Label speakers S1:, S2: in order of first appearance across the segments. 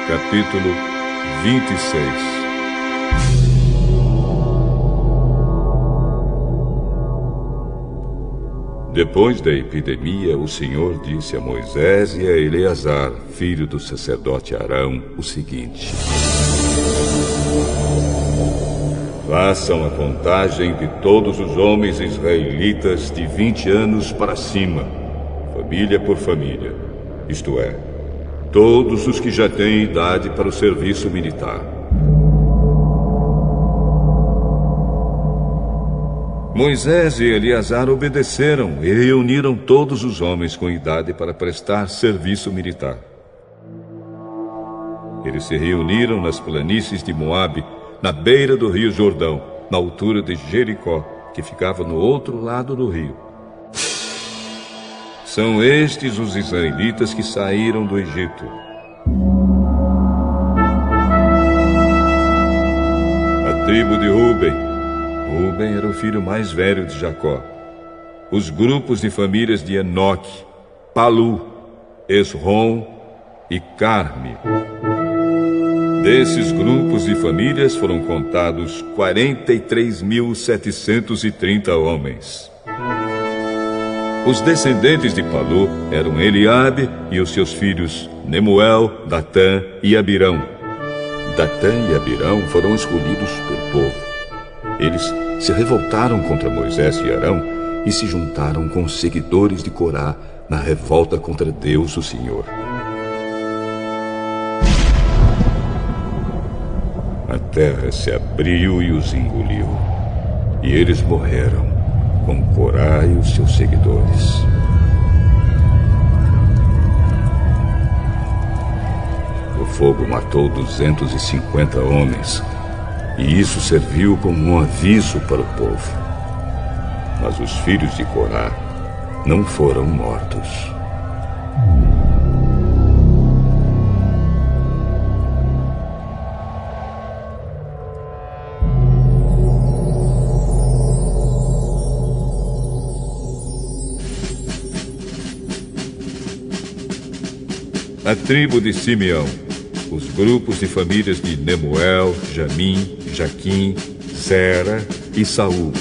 S1: Capítulo 26. Depois da epidemia, o Senhor disse a Moisés e a Eleazar, filho do sacerdote Arão, o seguinte: façam a contagem de todos os homens israelitas de 20 anos para cima, família por família, isto é, todos os que já têm idade para o serviço militar. Moisés e Eleazar obedeceram e reuniram todos os homens com idade para prestar serviço militar. Eles se reuniram nas planícies de Moabe, na beira do rio Jordão, na altura de Jericó, que ficava no outro lado do rio. São estes os israelitas que saíram do Egito. A tribo de Ruben. Ruben era o filho mais velho de Jacó. Os grupos de famílias de Enoque, Palu, Esrom e Carme. Desses grupos de famílias foram contados 43.730 homens. Os descendentes de Palu eram Eliabe e os seus filhos Nemuel, Datã e Abirão. Datã e Abirão foram escolhidos pelo povo. Eles se revoltaram contra Moisés e Arão e se juntaram com os seguidores de Corá na revolta contra Deus, o Senhor. A terra se abriu e os engoliu, e eles morreram, com Corá e os seus seguidores. O fogo matou 250 homens, e isso serviu como um aviso para o povo. Mas os filhos de Corá não foram mortos. A tribo de Simeão, os grupos de famílias de Nemuel, Jamim, Jaquim, Zera e Saul.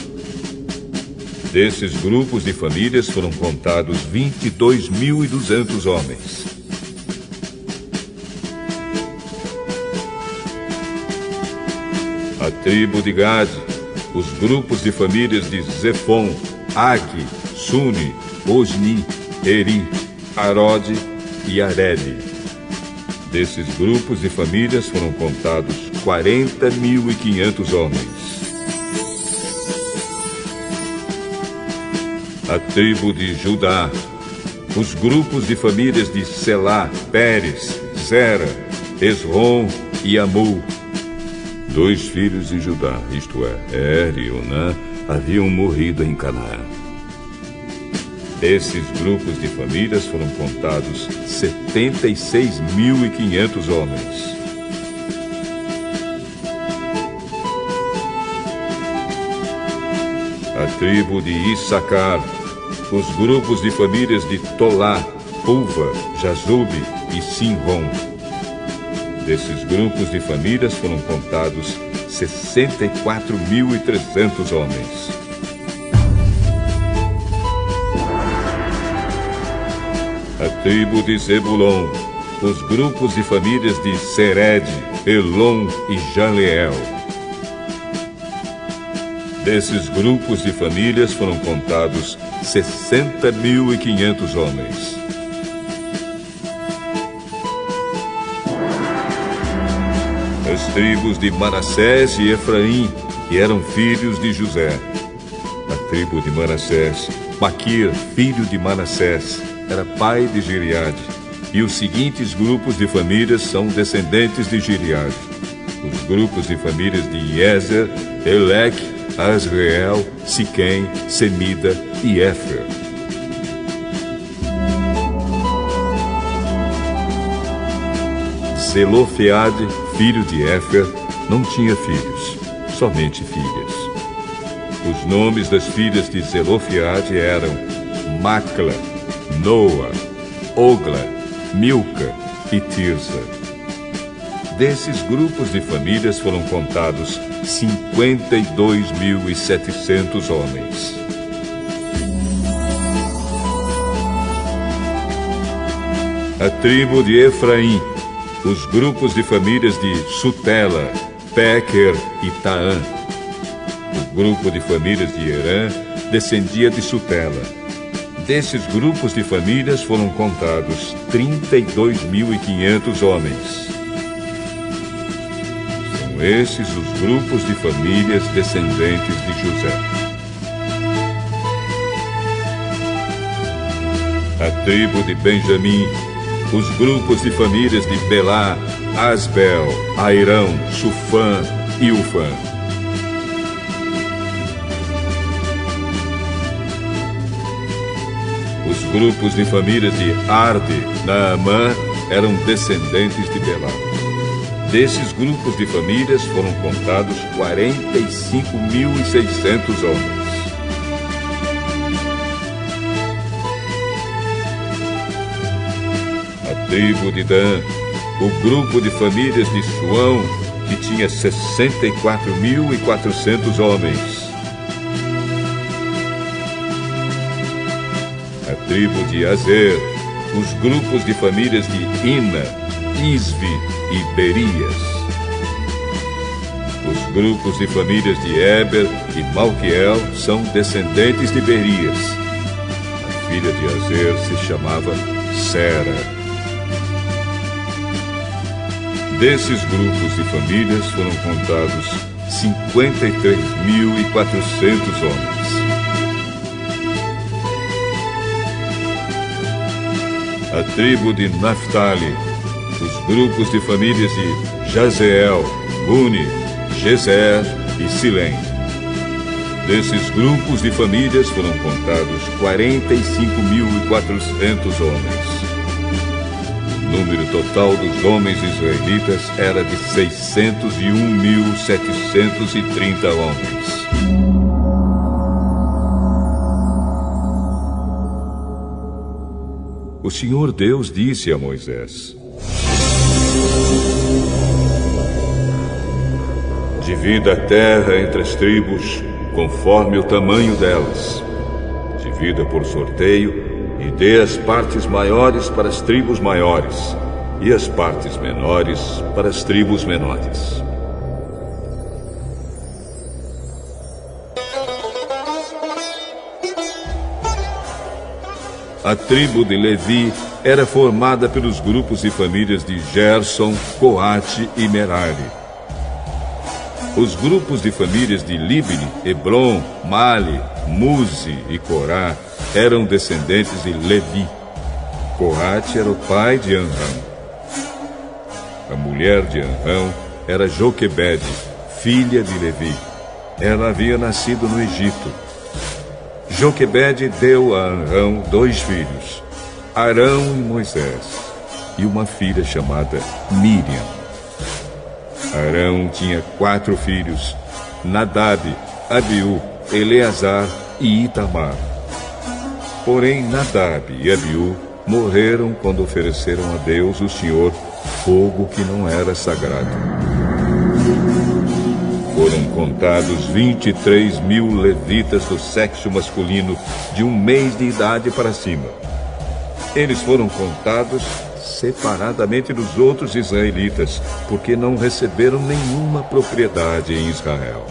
S1: Desses grupos de famílias foram contados 22.200 homens. A tribo de Gade, os grupos de famílias de Zefon, Agi, Suni, Osni, Eri, Arode e Areli. Desses grupos de famílias foram contados 40.500 homens. A tribo de Judá, os grupos de famílias de Selá, Pérez, Zera, Esrom e Amul. 2 filhos de Judá, isto é, Er e Onã, haviam morrido em Canaã. Desses grupos de famílias foram contados 76.500 homens. A tribo de Issacar, os grupos de famílias de Tolá, Pulva, Jazube e Sinrom. Desses grupos de famílias foram contados 64.300 homens. A tribo de Zebulon, os grupos de famílias de Sered, Elon e Jaleel. Desses grupos de famílias foram contados 60.500 homens. As tribos de Manassés e Efraim, que eram filhos de José. A tribo de Manassés, Maquir, filho de Manassés, era pai de Gileade, e os seguintes grupos de famílias são descendentes de Gileade. Os grupos de famílias de Iezer, Eleque, Asreel, Siquém, Semida e Éfer. Zelofeade, filho de Éfer, não tinha filhos, somente filhas. Os nomes das filhas de Zelofeade eram Macla, Noa, Ogla, Milca e Tirsa. Desses grupos de famílias foram contados 52.700 homens. A tribo de Efraim, os grupos de famílias de Sutela, Péquer e Taã. O grupo de famílias de Herã descendia de Sutela. Desses grupos de famílias foram contados 32.500 homens. São esses os grupos de famílias descendentes de José. A tribo de Benjamim, os grupos de famílias de Belá, Asbel, Airão, Sufã e Ufã. Os grupos de famílias de Arde, Naamã, eram descendentes de Belá. Desses grupos de famílias foram contados 45.600 homens. A tribo de Dan, o grupo de famílias de Suão, que tinha 64.400 homens. A tribo de Azer, os grupos de famílias de Ina, Isvi e Berias. Os grupos de famílias de Eber e Malquiel são descendentes de Berias. A filha de Azer se chamava Sera. Desses grupos de famílias foram contados 53.400 homens. A tribo de Naphtali, os grupos de famílias de Jazeel, Guni, Gezer e Silém. Desses grupos de famílias foram contados 45.400 homens. O número total dos homens israelitas era de 601.730 homens. O Senhor Deus disse a Moisés: divida a terra entre as tribos, conforme o tamanho delas. Divida por sorteio e dê as partes maiores para as tribos maiores e as partes menores para as tribos menores. A tribo de Levi era formada pelos grupos e famílias de Gerson, Coate e Merari. Os grupos de famílias de Libni, Hebron, Mali, Muzi e Corá eram descendentes de Levi. Coate era o pai de Amram. A mulher de Amram era Joquebede, filha de Levi. Ela havia nascido no Egito. Joquebede deu a Amram 2 filhos, Arão e Moisés, e uma filha chamada Miriam. Arão tinha 4 filhos, Nadab, Abiú, Eleazar e Itamar. Porém, Nadab e Abiú morreram quando ofereceram a Deus, o Senhor, fogo que não era sagrado. Foram contados 23.000 levitas do sexo masculino de 1 mês de idade para cima. Eles foram contados separadamente dos outros israelitas, porque não receberam nenhuma propriedade em Israel.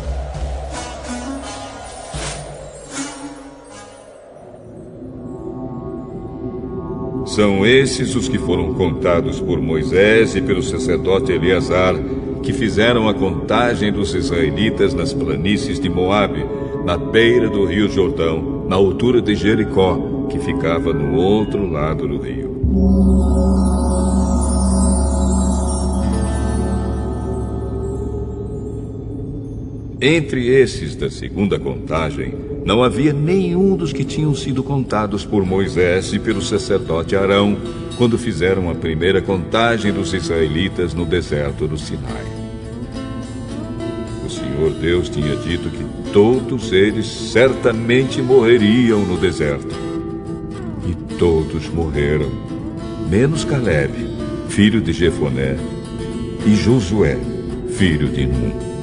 S1: São esses os que foram contados por Moisés e pelo sacerdote Eleazar, que fizeram a contagem dos israelitas nas planícies de Moabe, na beira do rio Jordão, na altura de Jericó, que ficava no outro lado do rio. Entre esses da segunda contagem, não havia nenhum dos que tinham sido contados por Moisés e pelo sacerdote Arão, quando fizeram a primeira contagem dos israelitas no deserto do Sinai. O Senhor Deus tinha dito que todos eles certamente morreriam no deserto. E todos morreram, menos Caleb, filho de Jefoné, e Josué, filho de Num.